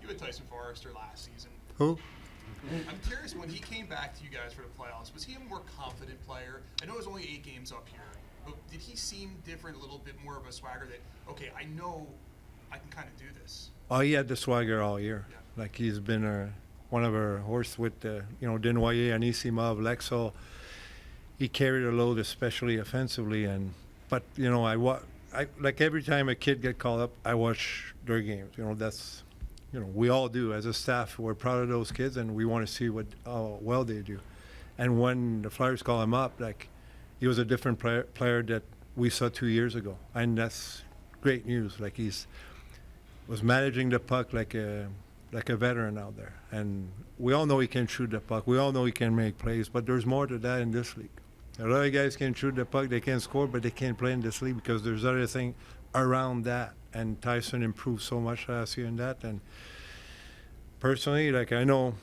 you had Tyson Foerster last season. Who? I'm curious, when he came back to you guys for the playoffs, was he a more confident player? I know it was only 8 games up here, but did he seem different, a little bit more of a swagger that, okay, I know I can kind of do this? Oh, he had the swagger all year. Yeah. Like he's been one of our horse with Denoyer, Anisimov, Lexel. He carried a load, especially offensively. But I like every time a kid get called up, I watch their games. That's we all do as a staff. We're proud of those kids, and we want to see how well they do. And when the Flyers call him up, like he was a different player that we saw 2 years ago, and that's great news. Like was managing the puck like a veteran out there, and we all know he can shoot the puck. We all know he can make plays, but there's more to that in this league. A lot of guys can shoot the puck, they can score, but they can't play in this league because there's other things around that. And Tyson improved so much last year in that. And personally, like I know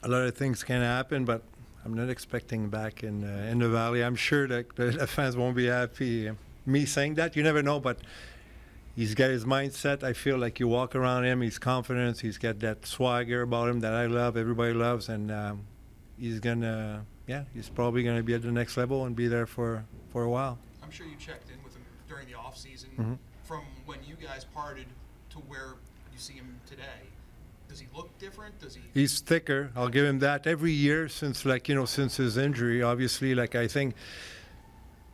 a lot of things can happen, but I'm not expecting back in the Valley. I'm sure that the fans won't be happy me saying that. You never know, but he's got his mindset. I feel like you walk around him, he's confident, he's got that swagger about him that I love, everybody loves, and he's probably going to be at the next level and be there for a while. I'm sure you checked in with him during the off season. Mm-hmm. From when you guys parted to where you see him today. Does he look different? He's thicker. I'll give him that. Every year since his injury, obviously, I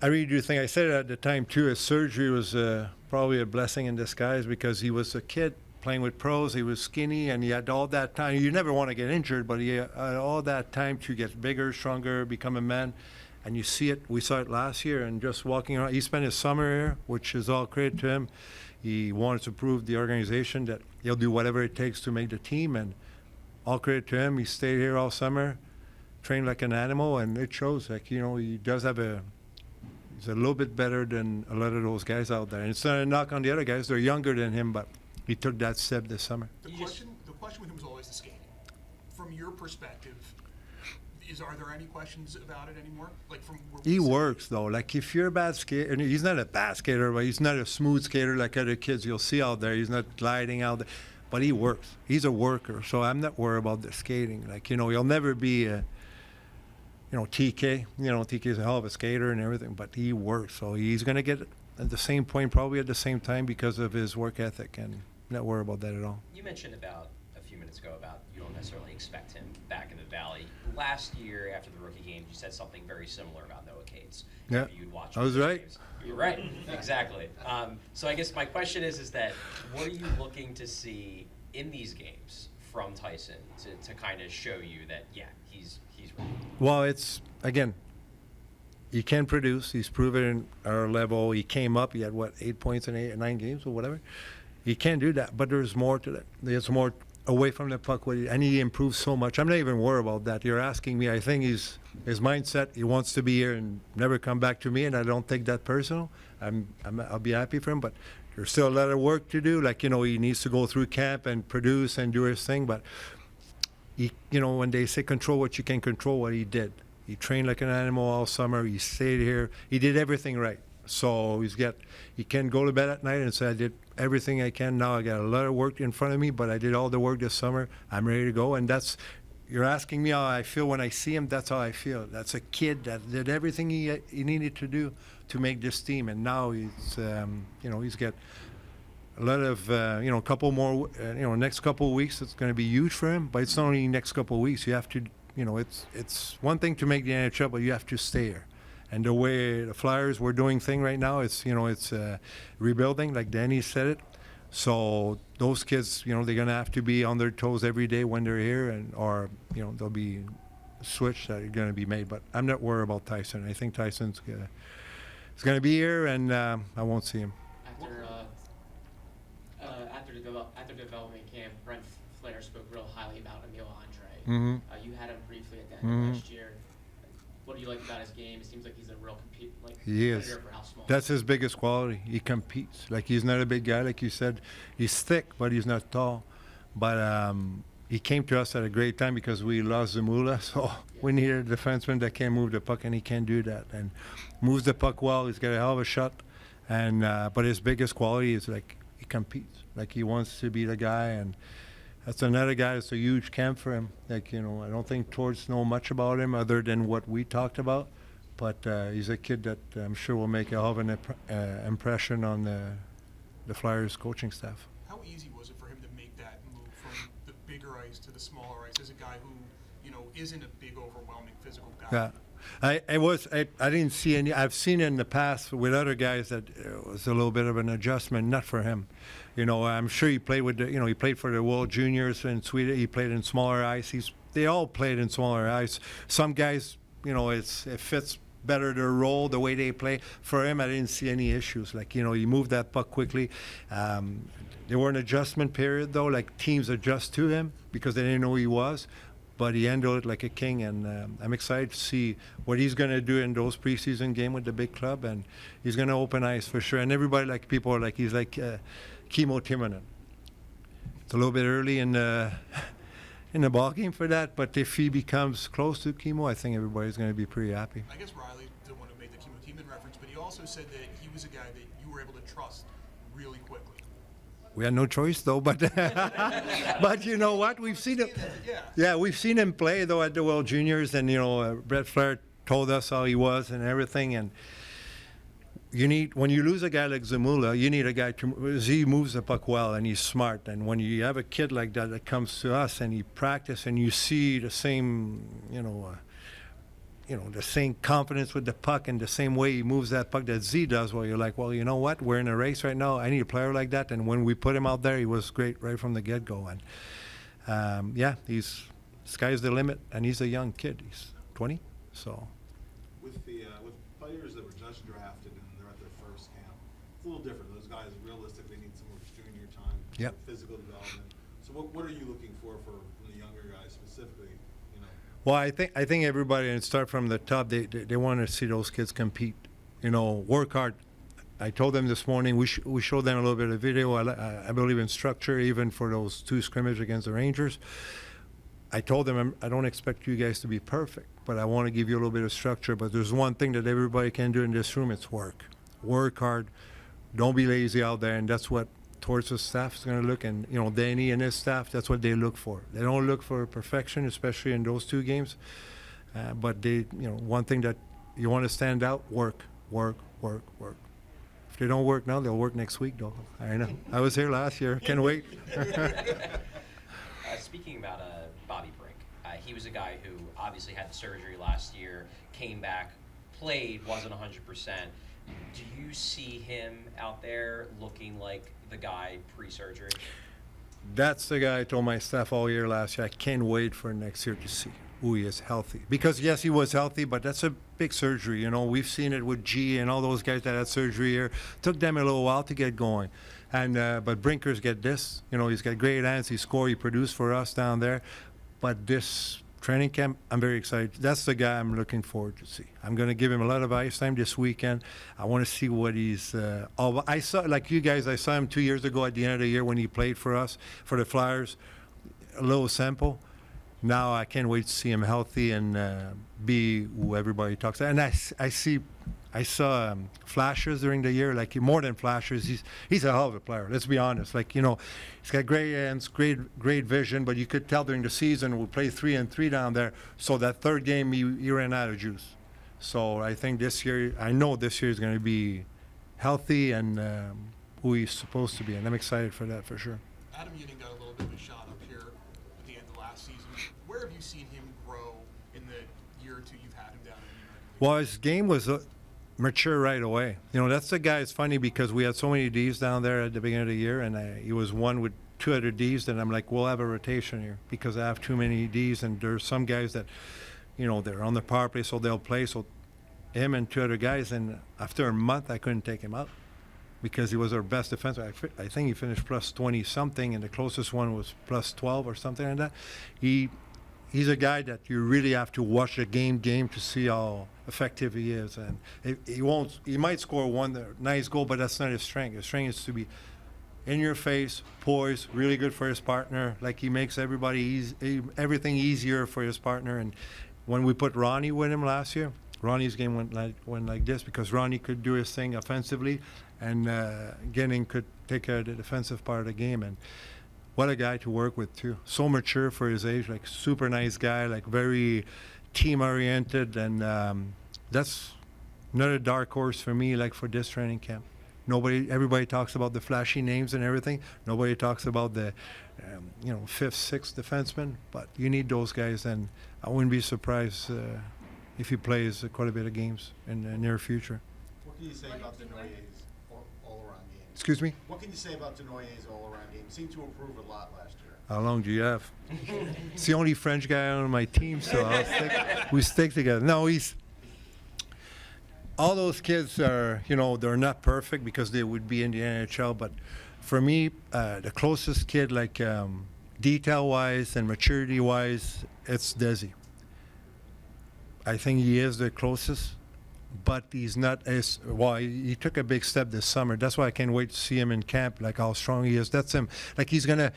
really do think, I said it at the time too, his surgery was probably a blessing in disguise because he was a kid playing with pros. He was skinny, and he had all that time. You never want to get injured, but he had all that time to get bigger, stronger, become a man. And you see it. We saw it last year, and just walking around. He spent his summer here, which is all credit to him. He wanted to prove the organization that he'll do whatever it takes to make the team, and all credit to him. He stayed here all summer, trained like an animal, and it shows. He does have he's a little bit better than a lot of those guys out there. And it's not a knock on the other guys. They're younger than him, but he took that step this summer. The question with him was always the skating. From your perspective, are there any questions about it anymore? He works though. Like if you're a bad skater, and he's not a bad skater, but he's not a smooth skater like other kids you'll see out there. He's not gliding out there, but he works. He's a worker, so I'm not worried about the skating. He'll never be a TK. TK's a hell of a skater and everything, but he works, so he's gonna get at the same point, probably at the same time, because of his work ethic, and not worried about that at all. You mentioned about a few minutes ago about you don't necessarily expect him back in the Valley. Last year, after the rookie games, you said something very similar about Noah Cates. Yeah, you'd watch I was right. Games. You're right, exactly. So I guess my question is that what are you looking to see in these games from Tyson to kind of show you that, yeah, he's ready? Well, it's, again, he can produce. He's proven at our level. He came up. He had, 8 points in 9 games or whatever. He can do that, but there's more to that. There's more away from the puck, and he improves so much. I'm not even worried about that. You're asking me. I think his mindset, he wants to be here and never come back to me, and I don't take that personal. I'll be happy for him, but there's still a lot of work to do. He needs to go through camp and produce and do his thing, but when they say control what you can control, what he did. He trained like an animal all summer. He stayed here. He did everything right. So he can go to bed at night and say, I did everything I can. Now I got a lot of work in front of me, but I did all the work this summer. I'm ready to go. And you're asking me how I feel when I see him. That's how I feel. That's a kid that did everything he needed to do to make this team. And now he's got a lot of, couple more, next couple of weeks, it's going to be huge for him. But it's not only next couple of weeks. You have to, it's one thing to make the NHL, but you have to stay here. And the way the Flyers were doing thing right now, it's rebuilding, like Danny said it. So those kids, they're gonna have to be on their toes every day when they're here, or there'll be a switch that are gonna be made. But I'm not worried about Tyson. I think Tyson's gonna be here, and I won't see him. After development camp, Brent Flair spoke real highly about Emil Andre. Mm-hmm. You had him briefly at the end of last year. What do you like about his game? It seems like he's a real he is. For how small. That's his biggest quality. He competes. He's not a big guy, like you said. He's thick, but he's not tall. But he came to us at a great time because we lost Zamula, so we needed a defenseman that can move the puck, and he can do that. And moves the puck well. He's got a hell of a shot. And but his biggest quality is he competes. Like he wants to be the guy, and that's another guy that's a huge camp for him. Like, you know, I don't think Torts know much about him other than what we talked about, but he's a kid that I'm sure will make a hell of an impression on the Flyers coaching staff. How easy was it for him to make that move from the bigger ice to the smaller ice as a guy who, you know, isn't a big, overwhelming physical guy? Yeah. I didn't see any. I've seen in the past with other guys that it was a little bit of an adjustment, not for him. You know, I'm sure he played with he played for the World Juniors in Sweden. He played in smaller ice. They all played in smaller ice. Some guys, you know, it fits better their role, the way they play. For him, I didn't see any issues. Like, you know, he moved that puck quickly. There were an adjustment period though, like teams adjust to him because they didn't know who he was. But he handled it like a king, and I'm excited to see what he's going to do in those preseason games with the big club, and he's going to open ice for sure. And everybody, like people are like, he's like Kimmo Timonen. It's a little bit early in the ball game for that, but if he becomes close to Kimmo, I think everybody's going to be pretty happy. I guess Riley didn't want to make the Kimmo Timonen reference, but he also said that he was a guy that you were able to trust really quickly. We had no choice though, but but you know what? We've seen him. Yeah, we've seen him play though at the World Juniors, and you know, Brett Flair told us how he was and everything. And you need, when you lose a guy like Zamula, you need a guy he moves the puck well and he's smart. And when you have a kid like that that comes to us and he practices and you see the same, the same confidence with the puck and the same way he moves that puck that Z does, well, you're like, well, you know what? We're in a race right now. I need a player like that. And when we put him out there, he was great right from the get-go. And, sky's the limit. And he's a young kid. He's 20, so. With players that were just drafted and they're at their first camp, it's a little different. Those guys realistically need some more junior time, Yep. physical development. So what are you looking for from the younger guys specifically? Well, I think everybody, and start from the top, they want to see those kids compete, work hard. I told them this morning, we showed them a little bit of video. I believe in structure, even for those 2 scrimmages against the Rangers. I told them, I don't expect you guys to be perfect, but I want to give you a little bit of structure. But there's one thing that everybody can do in this room, it's work. Work hard. Don't be lazy out there, and that's what towards the staff is going to look, and Danny and his staff, that's what they look for. They don't look for perfection, especially in those 2 games, but they, one thing that you want to stand out, work. If they don't work now, they'll work next week though. I know, I was here last year, can't wait. Speaking about Bobby Brink, he was a guy who obviously had the surgery last year, came back, played, wasn't 100%. Do you see him out there looking like the guy pre-surgery? That's the guy I told my staff all year last year. I can't wait for next year to see who he is healthy. Because, yes, he was healthy, but that's a big surgery. We've seen it with G and all those guys that had surgery here. Took them a little while to get going. And but Brinker's get this. He's got great hands. He scored. He produced for us down there. But this training camp, I'm very excited. That's the guy I'm looking forward to see. I'm going to give him a lot of ice time this weekend. I want to see what he's all about. I saw, like you guys, I saw him 2 years ago at the end of the year when he played for us, for the Flyers. A little sample. Now I can't wait to see him healthy and be who everybody talks about. And I saw flashes during the year, like more than flashes. He's a hell of a player. Let's be honest. Like, he's got great hands, great vision. But you could tell during the season we played 3-3 down there. So that third game he ran out of juice. So I think this year, I know this year is going to be healthy and who he's supposed to be, and I'm excited for that for sure. Adam Ewing got a little bit of a shot up here at the end of last season. Where have you seen him grow in the year or 2 you've had him down in the American League? Well, his game was mature right away. That's the guy. It's funny because we had so many Ds down there at the beginning of the year, and he was one with 2 other Ds. And I'm like, we'll have a rotation here because I have too many Ds, and there's some guys that, they're on the power play, so they'll play. So him and 2 other guys, and after a month, I couldn't take him out because he was our best defenseman. I think he finished plus 20 something, and the closest one was plus 12 or something like that. He's a guy that you really have to watch the game to see how effective he is. And he might score one nice goal, but that's not his strength. His strength is to be in your face, poised, really good for his partner. Like, he makes everything easier for his partner. And when we put Ronnie with him last year, Ronnie's game went like this because Ronnie could do his thing offensively, and Ginning could take care of the defensive part of the game. And what a guy to work with too. So mature for his age, like super nice guy, like very team oriented, and that's another dark horse for me, like for this training camp. Everybody talks about the flashy names and everything. Nobody talks about the, fifth, sixth defenseman. But you need those guys, and I wouldn't be surprised if he plays quite a bit of games in the near future. What can you say about Denoyer's all-around game? Excuse me? What can you say about Denoyer's all-around game? Seemed to improve a lot last year. How long do you have? It's the only French guy on my team, so we stick together. No, all those kids are, they're not perfect because they would be in the NHL, but for me, the closest kid, like detail-wise and maturity-wise, it's Desi. I think he is the closest, but he's not as well. He took a big step this summer. That's why I can't wait to see him in camp. Like how strong he is. That's him. Like he's gonna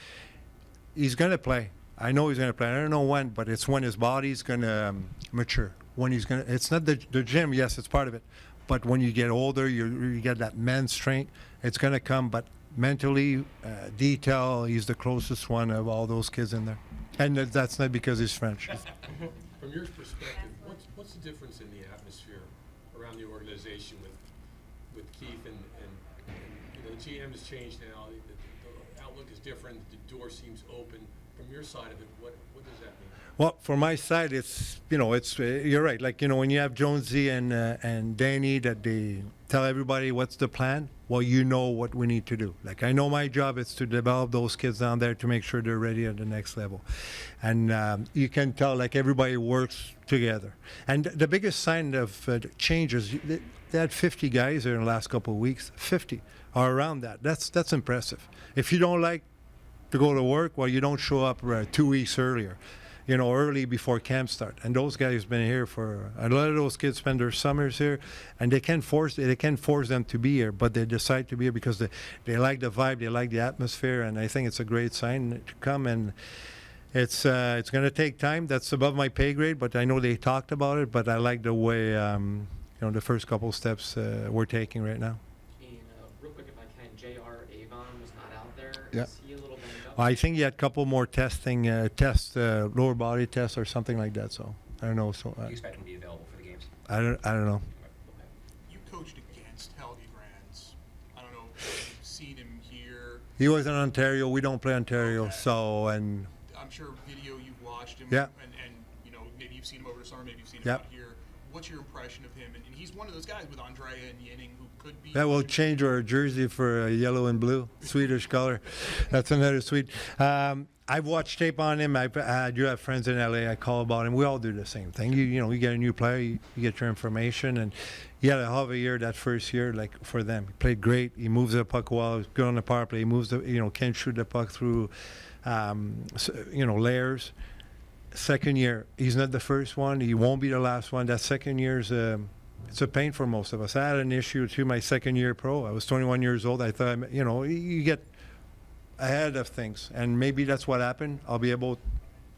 play. I know he's gonna play. I don't know when, but it's when his body's gonna mature. When he's gonna. It's not the gym. Yes, it's part of it. But when you get older, you get that man strength. It's gonna come. But mentally, detail. He's the closest one of all those kids in there. And that's not because he's French. From your perspective, what's the difference in the atmosphere around the organization with Keith and the GM has changed now, the outlook is different, the door seems open. From your side of it, what does that mean? Well, for my side, it's you're right. Like when you have Jonesy and Danny, that they tell everybody what's the plan. Well, you know what we need to do. Like I know my job is to develop those kids down there to make sure they're ready at the next level, and you can tell like everybody works together. And the biggest sign of change is they had 50 guys there in the last couple of weeks. 50 are around that. That's impressive. If you don't like to go to work, well, you don't show up 2 weeks earlier. Early before camp start. And those guys been here for a lot of those kids spend their summers here, and they can't force them to be here, but they decide to be here because they like the vibe, they like the atmosphere, and I think it's a great sign to come. And it's going to take time. That's above my pay grade, but I know they talked about it. But I like the way the first couple steps we're taking right now. And real quick, if I can, J.R. Avon was not out there. Yeah. Is he a little banged up? I think he had a couple more lower body tests or something like that. So I don't know. So Do you expect him to be available for the games? I don't know. Okay. You coached against Helge Grans. I don't know if you've seen him here. He was in Ontario. We don't play Ontario, Okay. so and I'm sure video you've watched him. Yeah. And maybe you've seen him over the summer, maybe you've seen him Yeah. out here. What's your impression of him? And he's one of those guys with Andrea and Yenning who could be. that will change our jersey for yellow and blue, Swedish color. That's another sweet. I've watched tape on him. I do have friends in LA. I call about him. We all do the same thing. You get a new player, you get your information, and he had a hell of a year that first year. Like for them, he played great. He moves the puck well. He's good on the power play. He moves can shoot the puck through, layers. Second year, he's not the first one. He won't be the last one. That second year's it's a pain for most of us. I had an issue too. My second year pro. I was 21 years old. I thought, you get ahead of things, and maybe that's what happened. I'll be able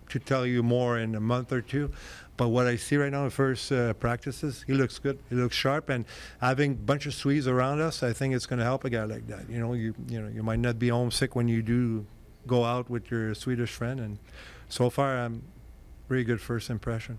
to tell you more in a month or two. But what I see right now in the first practices, he looks good. He looks sharp, and having a bunch of Swedes around us, I think it's going to help a guy like that. You might not be homesick when you do go out with your Swedish friend, and so far I'm pretty good first impression.